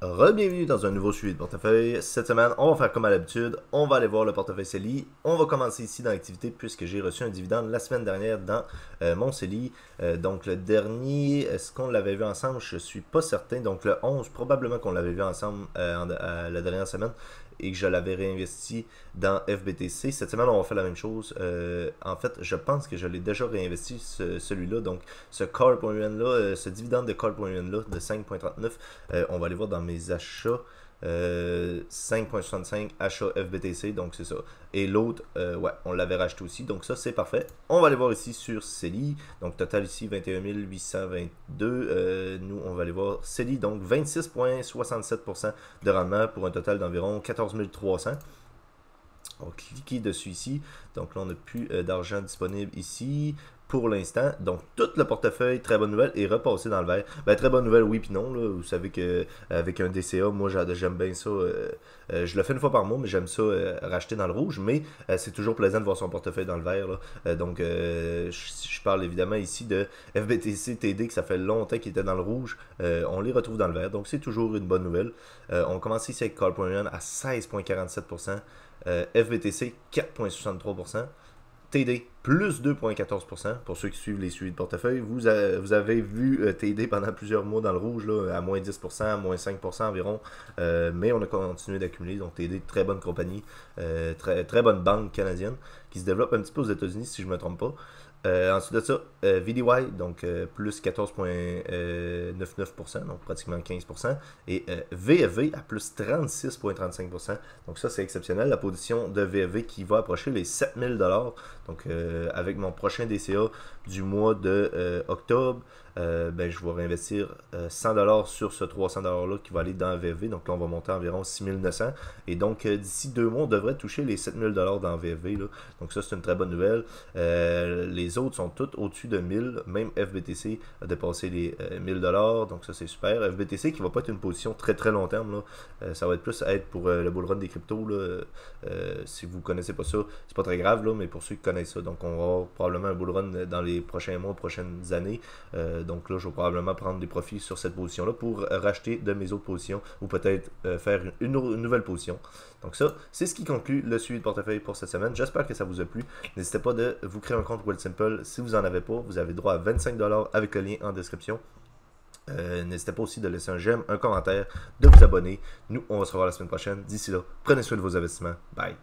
Re-bienvenue dans un nouveau suivi de portefeuille. Cette semaine, on va faire comme à l'habitude, on va aller voir le portefeuille CELI. On va commencer ici dans l'activité puisque j'ai reçu un dividende la semaine dernière dans mon CELI. Donc le dernier, est-ce qu'on l'avait vu ensemble? Je suis pas certain. Donc le 11, probablement qu'on l'avait vu ensemble la dernière semaine et que je l'avais réinvesti dans FBTC. Cette semaine, on va faire la même chose. En fait, je pense que je l'ai déjà réinvesti, celui-là. Donc, ce call.un là, ce dividende de call.un là, de 5.39, on va aller voir dans mes achats. 5.65 achats FBTC, donc c'est ça. Et l'autre, ouais, on l'avait racheté aussi, donc ça c'est parfait. On va aller voir ici sur CELI, donc total ici 21 822. Nous, on va aller voir CELI, donc 26,67% de rendement pour un total d'environ 14 300. On va cliquer dessus ici. Donc là, on n'a plus d'argent disponible ici pour l'instant. Donc, tout le portefeuille, très bonne nouvelle, est repassé dans le vert. Ben, très bonne nouvelle, oui puis non. Là. Vous savez qu'avec un DCA, moi, j'aime bien ça. Je le fais une fois par mois, mais j'aime ça racheter dans le rouge. Mais c'est toujours plaisant de voir son portefeuille dans le vert. Là. Donc, je parle évidemment ici de FBTC TD, que ça fait longtemps qu'il était dans le rouge. On les retrouve dans le vert. Donc, c'est toujours une bonne nouvelle. On commence ici avec Call.un à 16,47%. FBTC 4,63%, TD plus 2,14%. Pour ceux qui suivent les suivis de portefeuille, vous avez vu TD pendant plusieurs mois dans le rouge, là, à moins 10%, à moins 5% environ, mais on a continué d'accumuler. Donc TD, très bonne compagnie, très bonne banque canadienne qui se développe un petit peu aux États-Unis si je ne me trompe pas. Ensuite de ça, VDY, donc plus 14,99%, donc pratiquement 15%, et VFV à plus 36,35%, donc ça c'est exceptionnel. La position de VFV qui va approcher les 7000$, donc avec mon prochain DCA du mois de octobre, ben, je vais réinvestir 100$ sur ce 300$ là qui va aller dans VFV. Donc là, on va monter à environ 6900. Et donc, d'ici 2 mois, on devrait toucher les 7000$ dans VFV. Là. Donc ça, c'est une très bonne nouvelle. Les autres sont toutes au-dessus de 1000. Même FBTC a dépassé les 1000$. Donc ça, c'est super. FBTC qui va pas être une position très très long terme. Là. Ça va être plus être pour le bull run des cryptos. Là. Si vous connaissez pas ça, c'est pas très grave. Là, mais pour ceux qui connaissent ça, donc on va avoir probablement un bull run dans les prochains mois, prochaines années. Donc là, je vais probablement prendre des profits sur cette position-là pour racheter de mes autres positions ou peut-être faire une nouvelle position. Donc ça, c'est ce qui conclut le suivi de portefeuille pour cette semaine. J'espère que ça vous a plu. N'hésitez pas de vous créer un compte Wealthsimple. Si vous n'en avez pas, vous avez droit à 25$ avec le lien en description. N'hésitez pas aussi de laisser un j'aime, un commentaire, de vous abonner. Nous, on va se revoir la semaine prochaine. D'ici là, prenez soin de vos investissements. Bye!